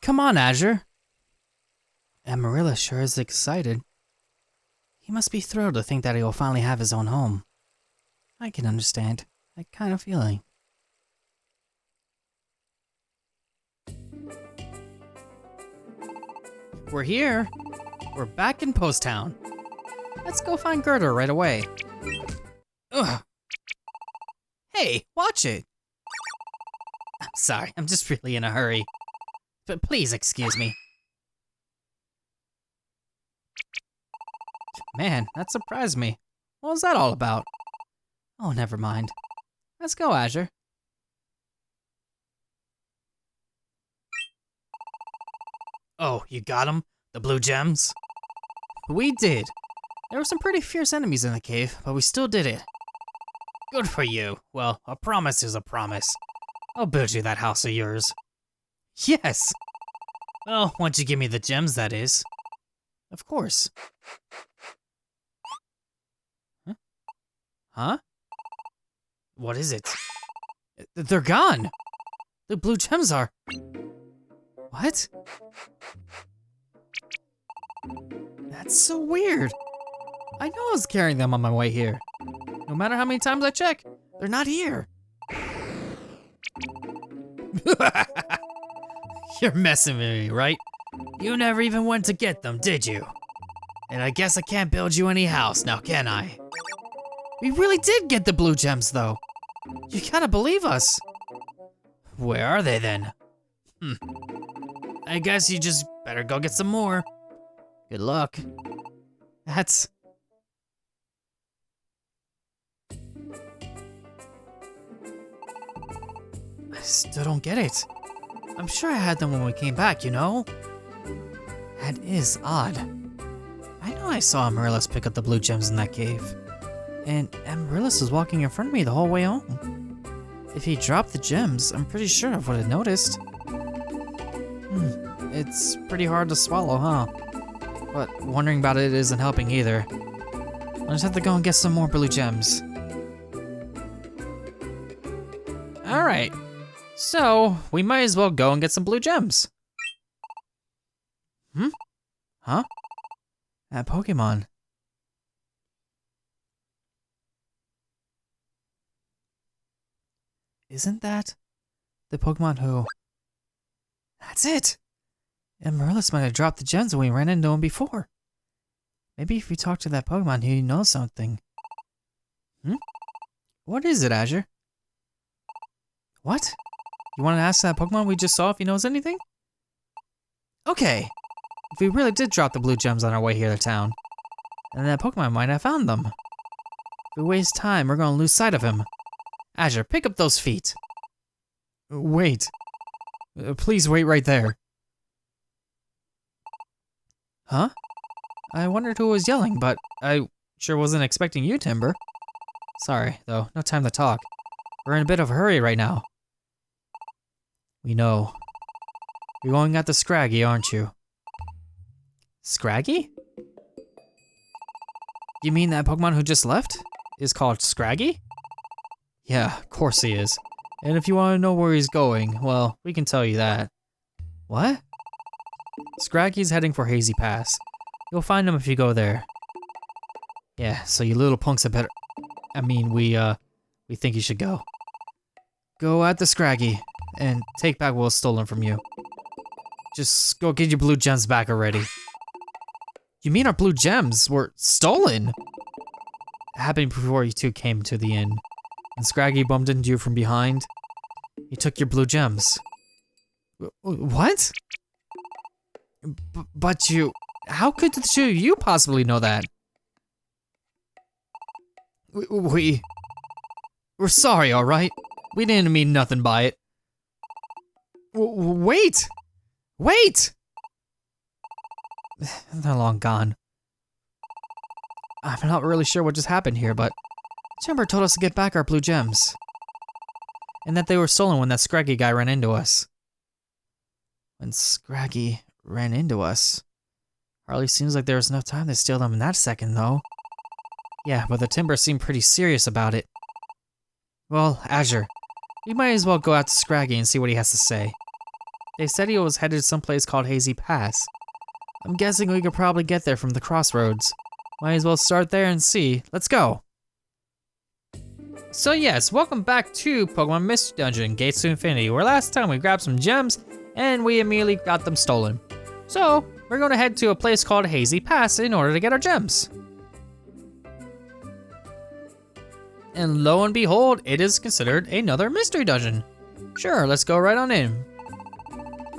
come on, Azure. Amaryllis sure is excited. He must be thrilled to think that he will finally have his own home. I can understand that kind of feeling. We're here. We're back in Post Town. Let's go find Gerda right away. Ugh. Hey, watch it. I'm sorry, I'm just really in a hurry. But please excuse me. Man, that surprised me. What was that all about? Oh, never mind. Let's go, Azure. Oh, you got him? The blue gems? We did. There were some pretty fierce enemies in the cave, but we still did it. Good for you. Well, a promise is a promise. I'll build you that house of yours. Yes! Well, once you give me the gems, that is. Of course. Huh? What is it? They're gone! The blue gems are... What? That's so weird. I know I was carrying them on my way here. No matter how many times I check, they're not here. You're messing with me, right? You never even went to get them, did you? And I guess I can't build you any house now, can I? We really did get the blue gems, though. You gotta believe us. Where are they, then? I guess you just better go get some more. Good luck. That's... I still don't get it. I'm sure I had them when we came back, you know? That is odd. I know I saw Amaryllis pick up the blue gems in that cave. And Amaryllis was walking in front of me the whole way home. If he dropped the gems, I'm pretty sure I would have noticed. It's pretty hard to swallow, huh? But wondering about it isn't helping either. I'll just have to go and get some more blue gems. Alright, so we might as well go and get some blue gems. Huh? That Pokémon. Isn't that the Pokémon who... That's it! Amaryllis might have dropped the gems when we ran into him before. Maybe if we talk to that Pokémon, he knows something. What is it, Azure? What? You want to ask that Pokémon we just saw if he knows anything? Okay. If we really did drop the blue gems on our way here to town, then that Pokémon might have found them. If we waste time, we're going to lose sight of him. Azure, pick up those feet. Wait. Please wait right there. Huh? I wondered who was yelling, but I sure wasn't expecting you, Timber. Sorry, though, no time to talk. We're in a bit of a hurry right now. We know. You're going after Scraggy, aren't you? Scraggy? You mean that Pokemon who just left is called Scraggy? Yeah, of course he is. And if you want to know where he's going, well, we can tell you that. What? Scraggy's heading for Hazy Pass. You'll find him if you go there. Yeah, so you little punks had better... I mean, we think you should go. Go at the Scraggy, and take back what was stolen from you. Just go get your blue gems back already. You mean our blue gems were stolen? It happened before you two came to the inn. And Scraggy bumped into you from behind. He took your blue gems. What? But you... How could the two of you possibly know that? We're sorry, alright? We didn't mean nothing by it. Wait! Wait! They're long gone. I'm not really sure what just happened here, but Timber told us to get back our blue gems. And that they were stolen when that Scraggy guy ran into us. When Scraggy ran into us? Hardly seems like there was enough time to steal them in that second, though. Yeah, but the Timber seemed pretty serious about it. Well, Azure, we might as well go out to Scraggy and see what he has to say. They said he was headed someplace called Hazy Pass. I'm guessing we could probably get there from the crossroads. Might as well start there and see. Let's go. So yes, welcome back to Pokemon Mystery Dungeon, Gates to Infinity, where last time we grabbed some gems and we immediately got them stolen. So we're gonna head to a place called Hazy Pass in order to get our gems. And lo and behold, it is considered another mystery dungeon. Sure, let's go right on in.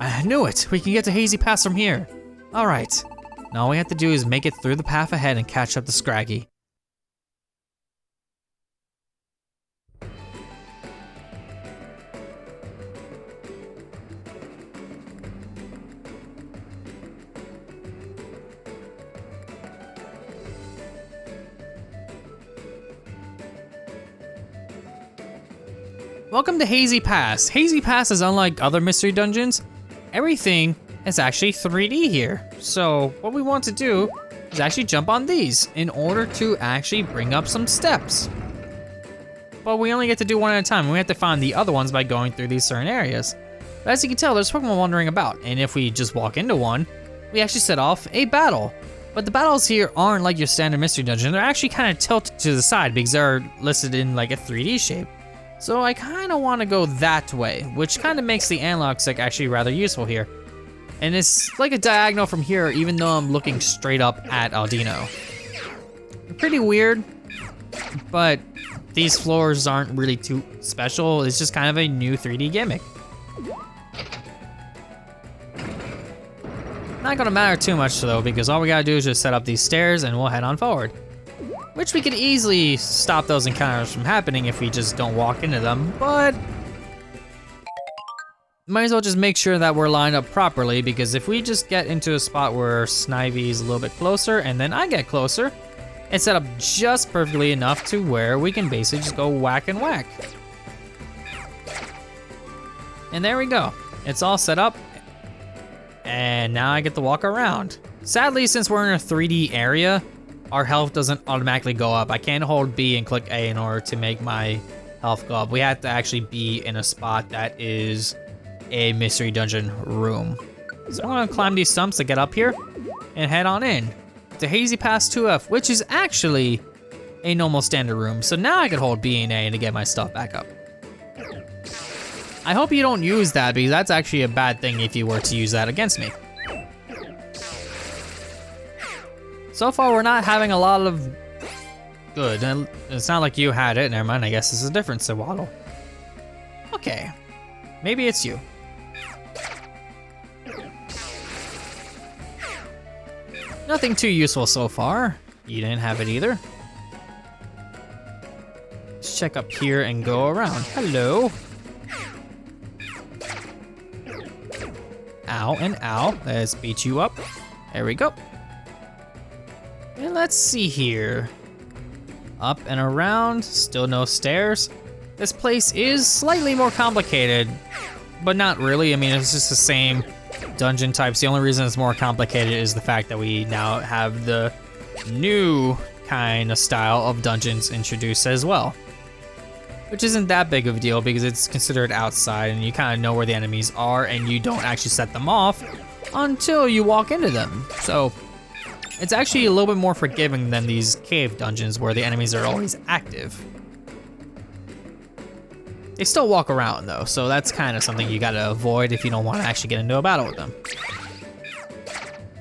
I knew it, we can get to Hazy Pass from here. All right, now all we have to do is make it through the path ahead and catch up to Scraggy. Welcome to Hazy Pass. Hazy Pass is unlike other mystery dungeons. Everything is actually 3D here. So what we want to do is actually jump on these in order to actually bring up some steps. But we only get to do one at a time. We have to find the other ones by going through these certain areas. But as you can tell, there's Pokemon wandering about. And if we just walk into one, we actually set off a battle. But the battles here aren't like your standard mystery dungeon. They're actually kind of tilted to the side because they're listed in like a 3D shape. So I kind of want to go that way, which kind of makes the analog stick actually rather useful here. And it's like a diagonal from here, even though I'm looking straight up at Aldino. Pretty weird, but these floors aren't really too special. It's just kind of a new 3D gimmick. Not gonna matter too much though, because all we gotta do is just set up these stairs and we'll head on forward. Which we could easily stop those encounters from happening if we just don't walk into them, but might as well just make sure that we're lined up properly, because if we just get into a spot where Snivy's a little bit closer and then I get closer, it's set up just perfectly enough to where we can basically just go whack and whack. And there we go. It's all set up. And now I get to walk around. Sadly, since we're in a 3D area, our health doesn't automatically go up. I can't hold B and click A in order to make my health go up. We have to actually be in a spot that is a mystery dungeon room. So I'm gonna climb these stumps to get up here and head on in to Hazy Pass 2F, which is actually a normal standard room. So now I can hold B and A to get my stuff back up. I hope you don't use that, because that's actually a bad thing if you were to use that against me. So far, we're not having a lot of good. And it's not like you had it. Never mind, I guess this is a different Swaddle. Okay, maybe it's you. Nothing too useful so far. You didn't have it either. Let's check up here and go around. Hello. Ow and ow. Let's beat you up. There we go. And let's see here. Up and around, still no stairs. This place is slightly more complicated, but not really. I mean, it's just the same dungeon types. The only reason it's more complicated is the fact that we now have the new kind of style of dungeons introduced as well. Which isn't that big of a deal because it's considered outside and you kind of know where the enemies are and you don't actually set them off until you walk into them. So it's actually a little bit more forgiving than these cave dungeons where the enemies are always active. They still walk around though, so that's kind of something you gotta avoid if you don't want to actually get into a battle with them.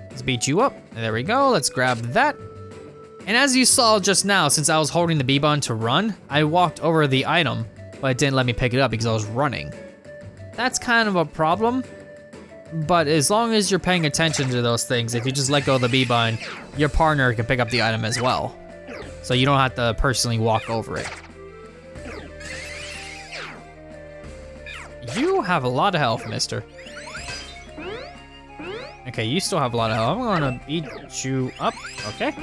Let's beat you up. There we go, let's grab that. And as you saw just now, since I was holding the B button to run, I walked over the item, but it didn't let me pick it up because I was running. That's kind of a problem. But as long as you're paying attention to those things, if you just let go of the B button, your partner can pick up the item as well. So you don't have to personally walk over it. You have a lot of health, mister. Okay, you still have a lot of health. I'm gonna beat you up, okay?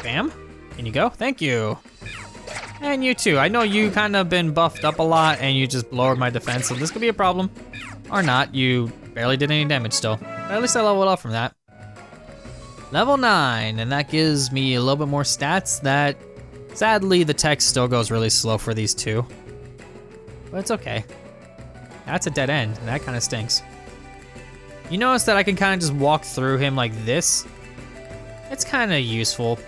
Bam, in you go, thank you. And you too. I know you kind of been buffed up a lot and you just lowered my defense, so this could be a problem. Or not, you barely did any damage still. But at least I leveled up from that. Level 9, and that gives me a little bit more stats that, sadly, the text still goes really slow for these two. But it's okay. That's a dead end, and that kind of stinks. You notice that I can kind of just walk through him like this? It's kind of useful.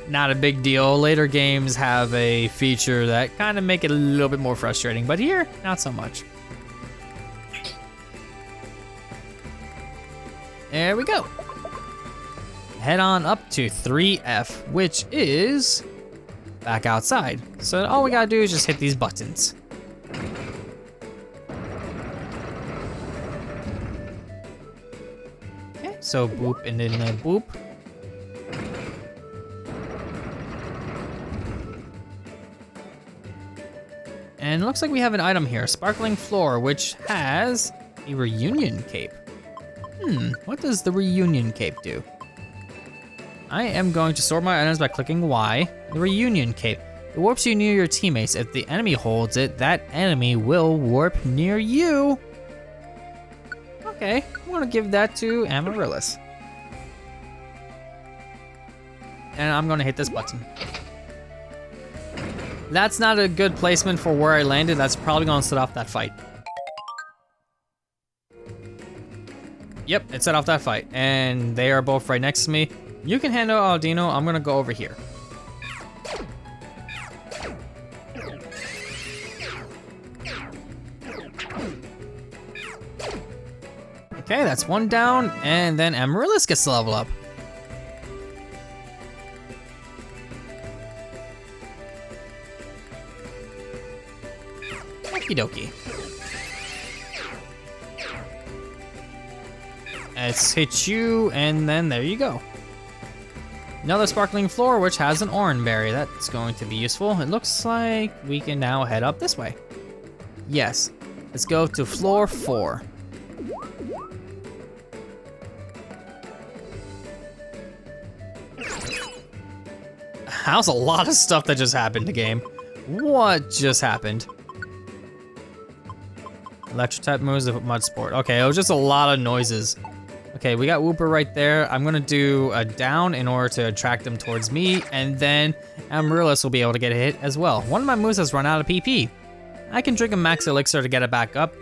Not a big deal. Later games have a feature that kind of make it a little bit more frustrating, but here, not so much. There we go. Head on up to 3F, which is back outside. So all we gotta do is just hit these buttons. Okay, so boop and then boop. And it looks like we have an item here, Sparkling Floor, which has a reunion cape. What does the reunion cape do? I am going to sort my items by clicking Y. The reunion cape. It warps you near your teammates. If the enemy holds it, that enemy will warp near you. Okay, I'm gonna give that to Amaryllis. And I'm gonna hit this button. That's not a good placement for where I landed. That's probably gonna set off that fight. Yep, it set off that fight. And they are both right next to me. You can handle Aldino, I'm gonna go over here. Okay, that's one down, and then Amaryllis gets to level up. Okie dokie. Let's hit you, and then there you go. Another Sparkling Floor, which has an orange berry. That's going to be useful. It looks like we can now head up this way. Yes, let's go to floor 4. That was a lot of stuff that just happened in the game. What just happened? Electric type moves of mud sport. Okay, it was just a lot of noises. Okay, we got Wooper right there. I'm gonna do a down in order to attract them towards me, and then Amaryllis will be able to get a hit as well. One of my moves has run out of PP. I can drink a max elixir to get it back up,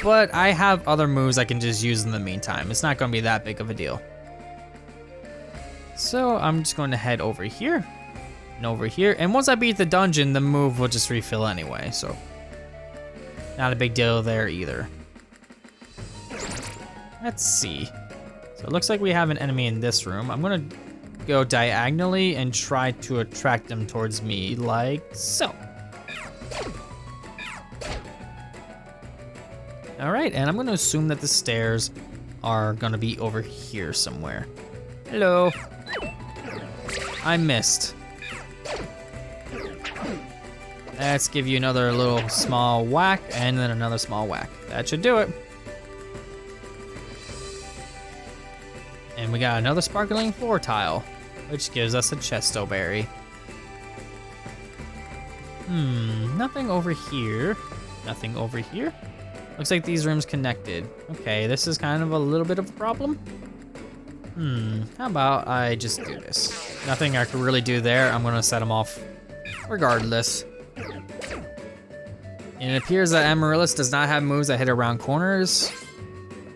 but I have other moves I can just use in the meantime. It's not gonna be that big of a deal. So I'm just going to head over here and over here, and once I beat the dungeon, the move will just refill anyway, so not a big deal there either. Let's see. So it looks like we have an enemy in this room. I'm gonna go diagonally and try to attract them towards me like so. All right, and I'm gonna assume that the stairs are gonna be over here somewhere. Hello. I missed. Let's give you another little small whack and then another small whack. That should do it. And we got another Sparkling Floor tile, which gives us a Chesto Berry. Nothing over here. Nothing over here. Looks like these rooms connected. Okay, this is kind of a little bit of a problem. How about I just do this? Nothing I could really do there. I'm gonna set them off regardless. And it appears that Amaryllis does not have moves that hit around corners.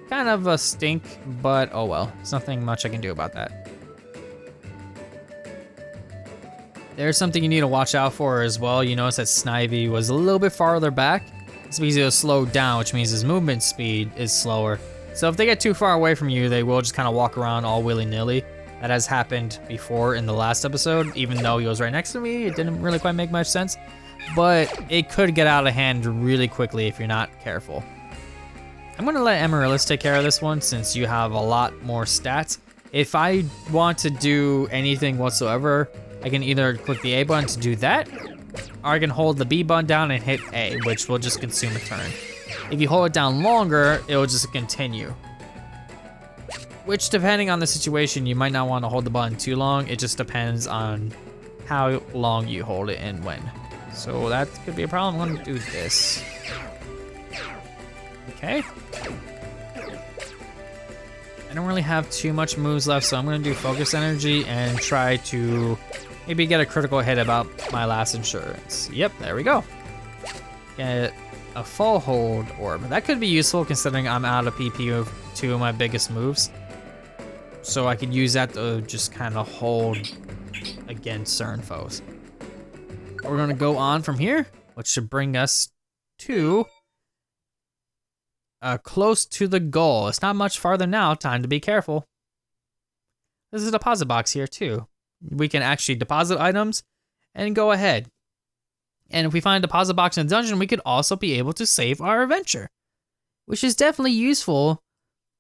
Kind of a stink, but oh well. There's nothing much I can do about that. There's something you need to watch out for as well. You notice that Snivy was a little bit farther back. It's because he was slowed down, which means his movement speed is slower. So if they get too far away from you, they will just kind of walk around all willy-nilly. That has happened before in the last episode. Even though he was right next to me, it didn't really quite make much sense. But it could get out of hand really quickly if you're not careful. I'm gonna let Amaryllis take care of this one since you have a lot more stats. If I want to do anything whatsoever, I can either click the A button to do that, or I can hold the B button down and hit A, which will just consume a turn. If you hold it down longer, it will just continue. Which, depending on the situation, you might not want to hold the button too long. It just depends on how long you hold it and when. So that could be a problem. I'm gonna do this. Okay. I don't really have too much moves left, so I'm gonna do focus energy and try to maybe get a critical hit about my last insurance. Yep, there we go. Get a full hold orb. That could be useful considering I'm out of PP of 2 of my biggest moves. So I could use that to just kind of hold against certain foes. We're gonna go on from here, which should bring us to close to the goal. It's not much farther now, time to be careful. There's a deposit box here too. We can actually deposit items and go ahead. And if we find a deposit box in a dungeon, we could also be able to save our adventure, which is definitely useful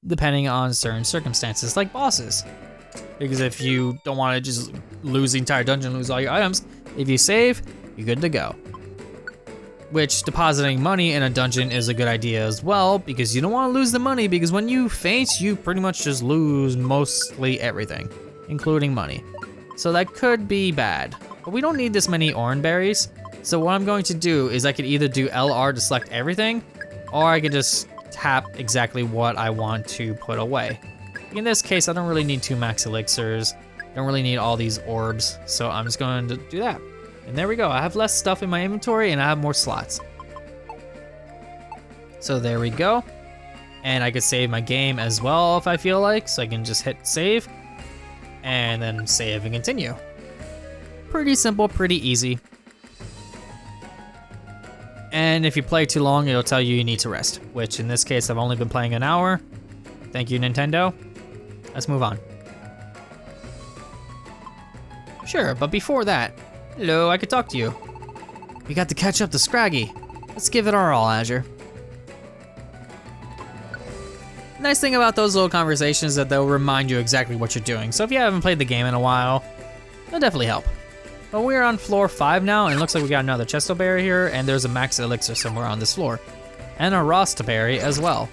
depending on certain circumstances, like bosses. Because if you don't want to just lose the entire dungeon, lose all your items, if you save, you're good to go. Which depositing money in a dungeon is a good idea as well, because you don't want to lose the money, because when you faint, you pretty much just lose mostly everything, including money. So that could be bad. But we don't need this many orange berries. So what I'm going to do is I could either do LR to select everything, or I could just tap exactly what I want to put away. In this case, I don't really need 2 max elixirs. Don't really need all these orbs. So I'm just going to do that. And there we go. I have less stuff in my inventory and I have more slots. So there we go. And I could save my game as well if I feel like. So I can just hit save and then save and continue. Pretty simple, pretty easy. And if you play too long, it'll tell you need to rest, which in this case, I've only been playing an hour. Thank you, Nintendo. Let's move on. Sure, but before that, hello, I could talk to you. We got to catch up to Scraggy. Let's give it our all, Azure. Nice thing about those little conversations is that they'll remind you exactly what you're doing. So if you haven't played the game in a while, it'll definitely help. But we're on floor 5 now, and it looks like we got another chesto berry here, and there's a max elixir somewhere on this floor. And a rasta berry as well.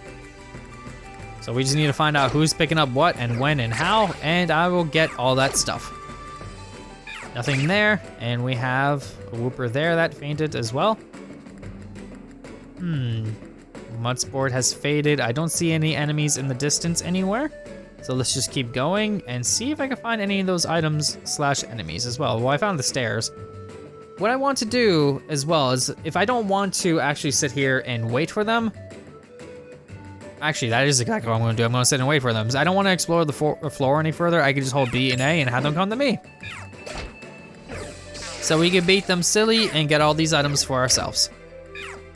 So we just need to find out who's picking up what and when and how, and I will get all that stuff. Nothing there, and we have a whooper there that fainted as well. Mudsport has faded. I don't see any enemies in the distance anywhere. So let's just keep going and see if I can find any of those items / enemies as well. Well, I found the stairs. What I want to do as well is if I don't want to actually sit here and wait for them, actually that is exactly what I'm gonna do. I'm gonna sit and wait for them. Because I don't want to explore the floor any further. I can just hold B and A and have them come to me. So we can beat them silly and get all these items for ourselves.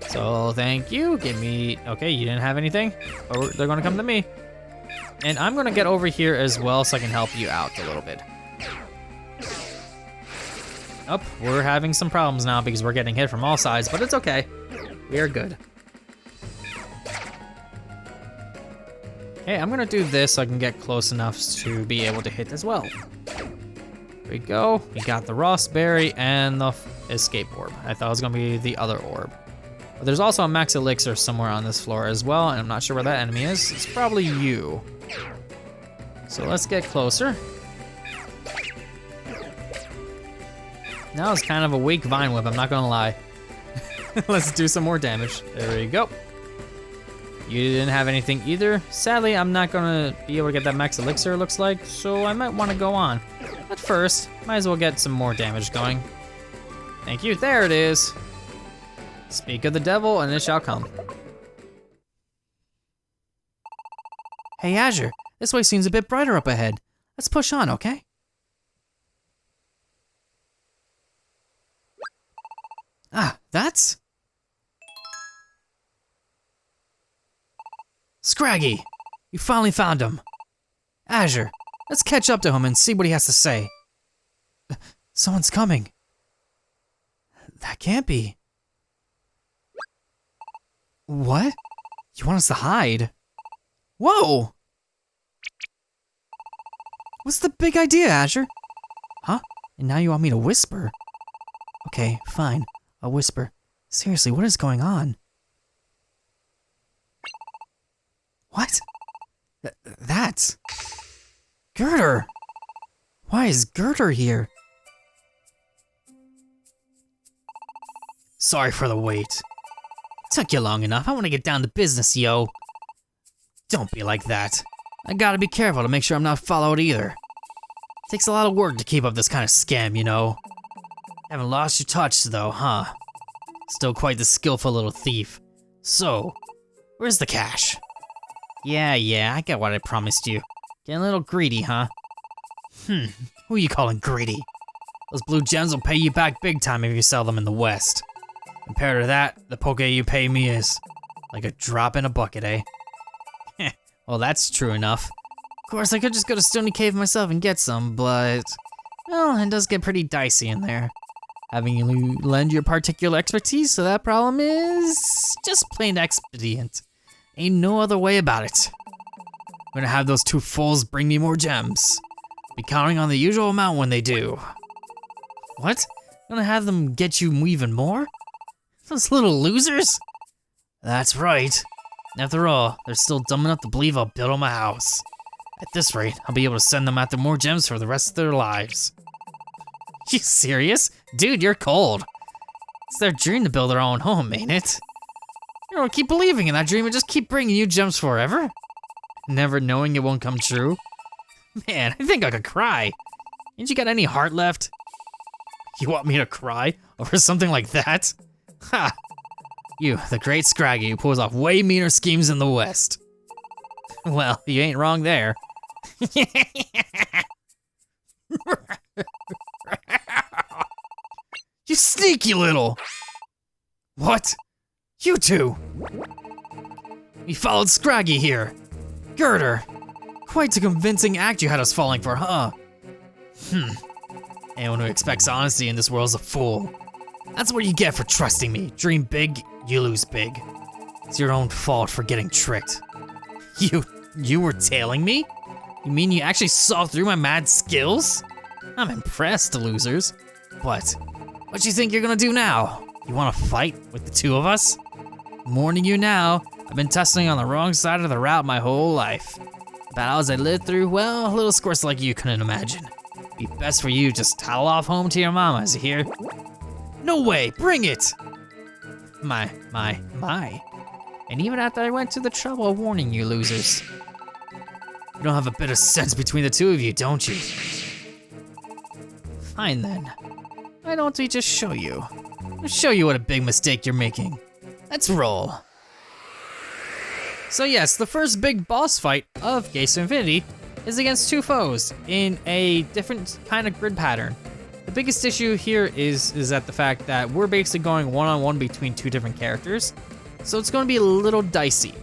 So thank you, give me, okay, you didn't have anything, but they're gonna come to me. And I'm gonna get over here as well so I can help you out a little bit. Oh, we're having some problems now because we're getting hit from all sides, but it's okay. We are good. Okay, I'm gonna do this so I can get close enough to be able to hit as well. There we go. We got the raspberry and the escape orb. I thought it was gonna be the other orb. But there's also a max elixir somewhere on this floor as well, and I'm not sure where that enemy is. It's probably you. So let's get closer. Now it's kind of a weak vine whip, I'm not gonna lie. Let's do some more damage. There we go. You didn't have anything either. Sadly, I'm not gonna be able to get that max elixir, it looks like, so I might wanna go on. But first, might as well get some more damage going. Thank you, there it is. Speak of the devil, and it shall come. Hey Azure, this way seems a bit brighter up ahead. Let's push on, okay? Ah, that's... Scraggy! You finally found him. Azure, let's catch up to him and see what he has to say. Someone's coming. That can't be. What? You want us to hide? Whoa! What's the big idea, Azure? Huh? And now you want me to whisper? Okay, fine. I'll whisper. Seriously, what is going on? What? That's... Girder! Why is Girder here? Sorry for the wait. Took you long enough. I want to get down to business, yo. Don't be like that. I gotta be careful to make sure I'm not followed either. Takes a lot of work to keep up this kind of scam, you know. Haven't lost your touch though, huh? Still quite the skillful little thief. So, where's the cash? Yeah, I get what I promised you. Getting a little greedy, huh? Who you calling greedy? Those blue gems will pay you back big time if you sell them in the West. Compared to that, the poke you pay me is like a drop in a bucket, eh? Well, that's true enough. Of course, I could just go to Stony Cave myself and get some, but... well, it does get pretty dicey in there. Having you lend your particular expertise, so that problem is just plain expedient. Ain't no other way about it. I'm gonna have those two fools bring me more gems. Be counting on the usual amount when they do. What? Gonna have them get you even more? Those little losers? That's right. After all, they're still dumb enough to believe I'll build them a house. At this rate, I'll be able to send them after more gems for the rest of their lives. You serious? Dude, you're cold. It's their dream to build their own home, ain't it? You know, keep believing in that dream and just keep bringing you gems forever. Never knowing it won't come true. Man, I think I could cry. Ain't you got any heart left? You want me to cry over something like that? Ha! You, the great Scraggy who pulls off way meaner schemes in the West. Well, you ain't wrong there. You sneaky little! What? You two! We followed Scraggy here. Girder! Quite a convincing act you had us falling for, huh? Anyone who expects honesty in this world is a fool. That's what you get for trusting me. Dream big, you lose big. It's your own fault for getting tricked. You were tailing me? You mean you actually saw through my mad skills? I'm impressed, losers. What you think you're gonna do now? You wanna fight with the two of us? I'm warning you now, I've been tussling on the wrong side of the route my whole life. Battles I lived through, well, little squirts like you couldn't imagine. Be best for you just tattle off home to your mama, as you hear? No way, bring it! My. And even after I went to the trouble of warning you losers. You don't have a bit of sense between the two of you, don't you? Fine then. Why don't we just show you? I'll show you what a big mistake you're making. Let's roll. So yes, the first big boss fight of Gates of Infinity is against two foes in a different kind of grid pattern. The biggest issue here is at the fact that we're basically going one-on-one between two different characters. So it's gonna be a little dicey,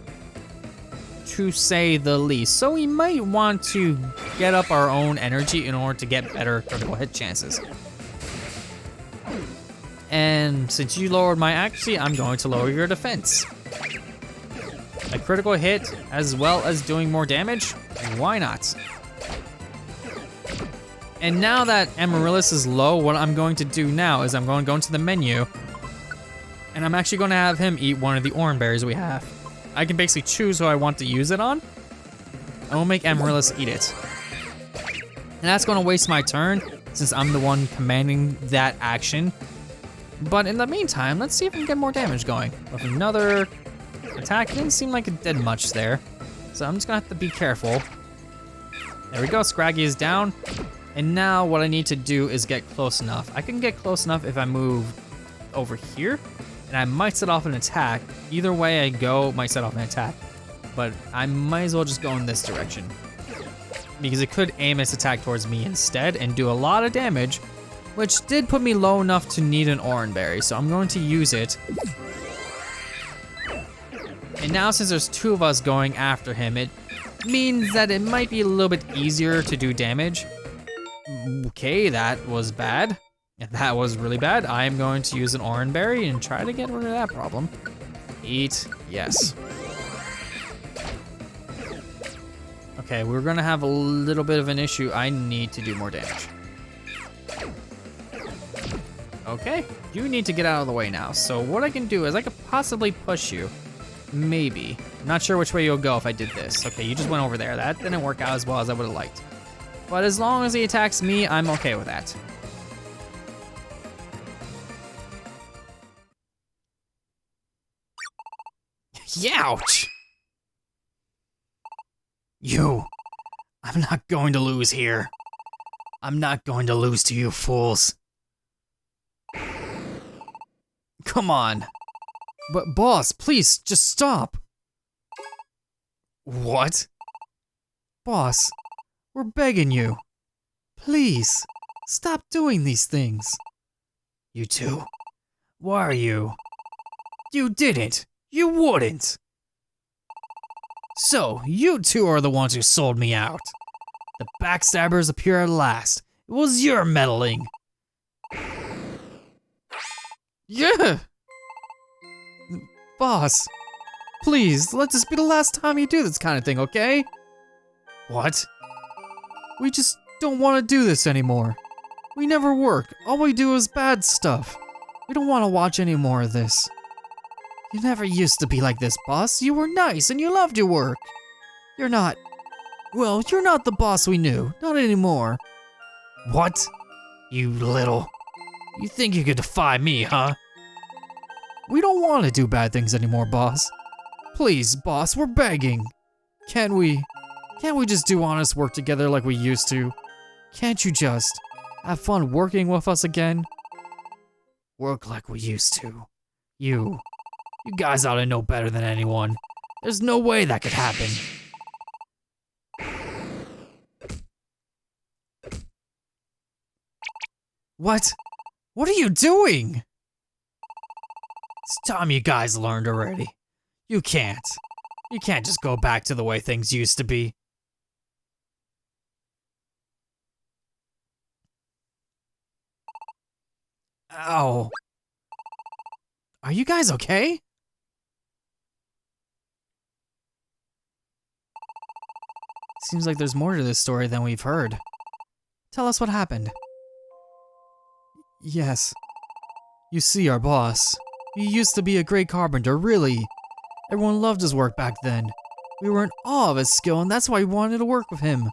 to say the least. So we might want to get up our own energy in order to get better critical hit chances. And since you lowered my accuracy, I'm going to lower your defense. A critical hit as well as doing more damage, why not? And now that Amaryllis is low, what I'm going to do now is I'm going to go into the menu and I'm actually going to have him eat one of the orange berries we have. I can basically choose who I want to use it on. I will make Amaryllis eat it. And that's going to waste my turn since I'm the one commanding that action. But in the meantime, let's see if we can get more damage going. With another attack, it didn't seem like it did much there. So I'm just gonna have to be careful. There we go, Scraggy is down. And now what I need to do is get close enough. I can get close enough if I move over here, and I might set off an attack. Either way I go, might set off an attack. But I might as well just go in this direction, because it could aim its attack towards me instead and do a lot of damage, which did put me low enough to need an orange berry, so I'm going to use it. And now since there's two of us going after him, it means that it might be a little bit easier to do damage. Okay, that was bad. That was really bad. I am going to use an orange berry and try to get rid of that problem. Eat, yes. Okay, we're gonna have a little bit of an issue. I need to do more damage. Okay, you need to get out of the way now. So what I can do is I could possibly push you. Maybe. I'm not sure which way you'll go if I did this. Okay, you just went over there. That didn't work out as well as I would have liked. But as long as he attacks me, I'm okay with that. Youch! You. I'm not going to lose here. I'm not going to lose to you fools. Come on. But boss, please, just stop. What? Boss, we're begging you. Please, stop doing these things. You two? Why are you? You didn't. You wouldn't. So, you two are the ones who sold me out. The backstabbers appear at last. It was your meddling. Yeah! Boss, please, let this be the last time you do this kind of thing, okay? What? We just don't want to do this anymore. We never work. All we do is bad stuff. We don't want to watch any more of this. You never used to be like this, boss. You were nice and you loved your work. You're not... Well, you're not the boss we knew. Not anymore. What? You little... You think you could defy me, huh? We don't want to do bad things anymore, boss. Please, boss, we're begging. Can't we just do honest work together like we used to? Can't you just have fun working with us again? Work like we used to. You guys ought to know better than anyone. There's no way that could happen. What? What are you doing? It's time you guys learned already. You can't just go back to the way things used to be. Ow. Are you guys okay? Seems like there's more to this story than we've heard. Tell us what happened. Yes. You see, our boss. He used to be a great carpenter, really. Everyone loved his work back then. We were in awe of his skill, and that's why we wanted to work with him.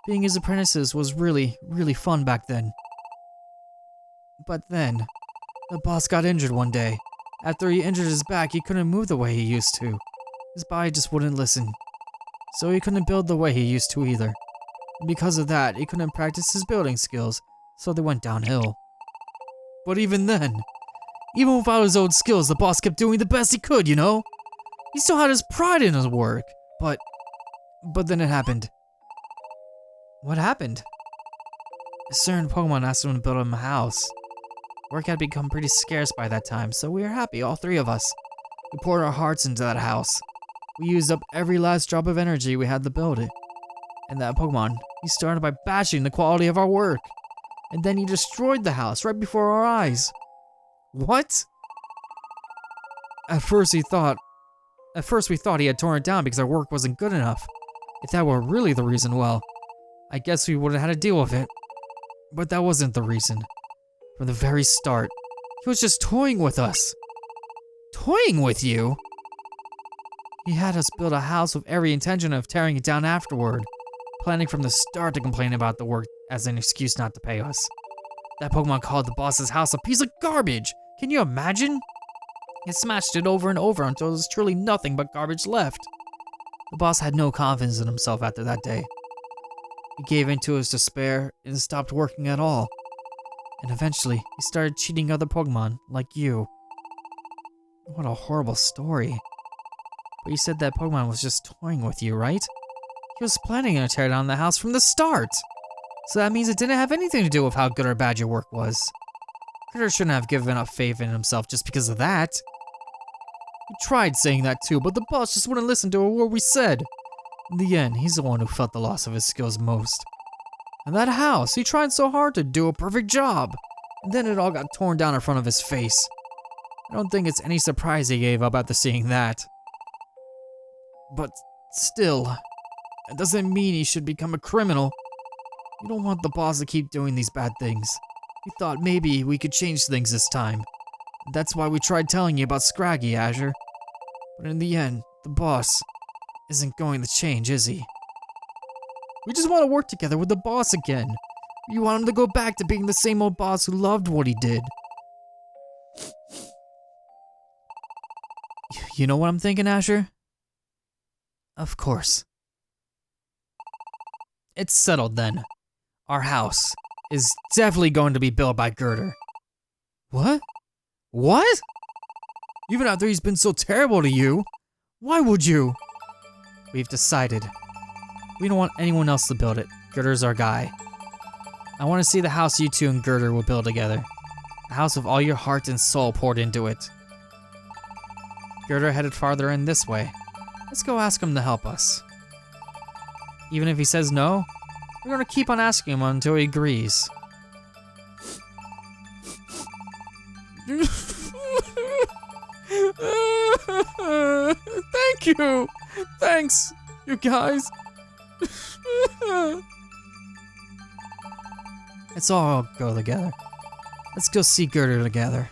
Being his apprentices was really, really fun back then. But then, the boss got injured one day. After he injured his back, he couldn't move the way he used to. His body just wouldn't listen. So he couldn't build the way he used to either. And because of that, he couldn't practice his building skills, so they went downhill. But even then, even without his old skills, the boss kept doing the best he could, you know? He still had his pride in his work, but then it happened. What happened? A certain Pokemon asked him to build him a house. Work had become pretty scarce by that time, so we were happy, all three of us. We poured our hearts into that house. We used up every last drop of energy we had to build it. And that Pokemon, he started by bashing the quality of our work. And then he destroyed the house right before our eyes. What? At first we thought he had torn it down because our work wasn't good enough. If that were really the reason, well, I guess we would have had to deal with it. But that wasn't the reason. From the very start, he was just toying with us. Toying with you? He had us build a house with every intention of tearing it down afterward, planning from the start to complain about the work as an excuse not to pay us. That Pokemon called the boss's house a piece of garbage. Can you imagine? He smashed it over and over until there was truly nothing but garbage left. The boss had no confidence in himself after that day. He gave in to his despair and stopped working at all. And eventually, he started cheating other Pokemon, like you. What a horrible story. But you said that Pokemon was just toying with you, right? He was planning to tear down the house from the start. So that means it didn't have anything to do with how good or bad your work was. Critter shouldn't have given up faith in himself just because of that. We tried saying that too, but the boss just wouldn't listen to a word we said. In the end, he's the one who felt the loss of his skills most. And that house, he tried so hard to do a perfect job. And then it all got torn down in front of his face. I don't think it's any surprise he gave up after seeing that. But still, that doesn't mean he should become a criminal. We don't want the boss to keep doing these bad things. We thought maybe we could change things this time. That's why we tried telling you about Scraggy, Azure. But in the end, the boss isn't going to change, is he? We just want to work together with the boss again. We want him to go back to being the same old boss who loved what he did. You know what I'm thinking, Azure? Of course. It's settled then. Our house is definitely going to be built by Girder. What? What? Even after he's been so terrible to you. Why would you? We've decided. We don't want anyone else to build it. Girder's our guy. I want to see the house you two and Girder will build together. A house with all your heart and soul poured into it. Girder headed farther in this way. Let's go ask him to help us. Even if he says no, we're gonna keep on asking him until he agrees. Thank you! Thanks, you guys. Let's all go together. Let's go see Girder together.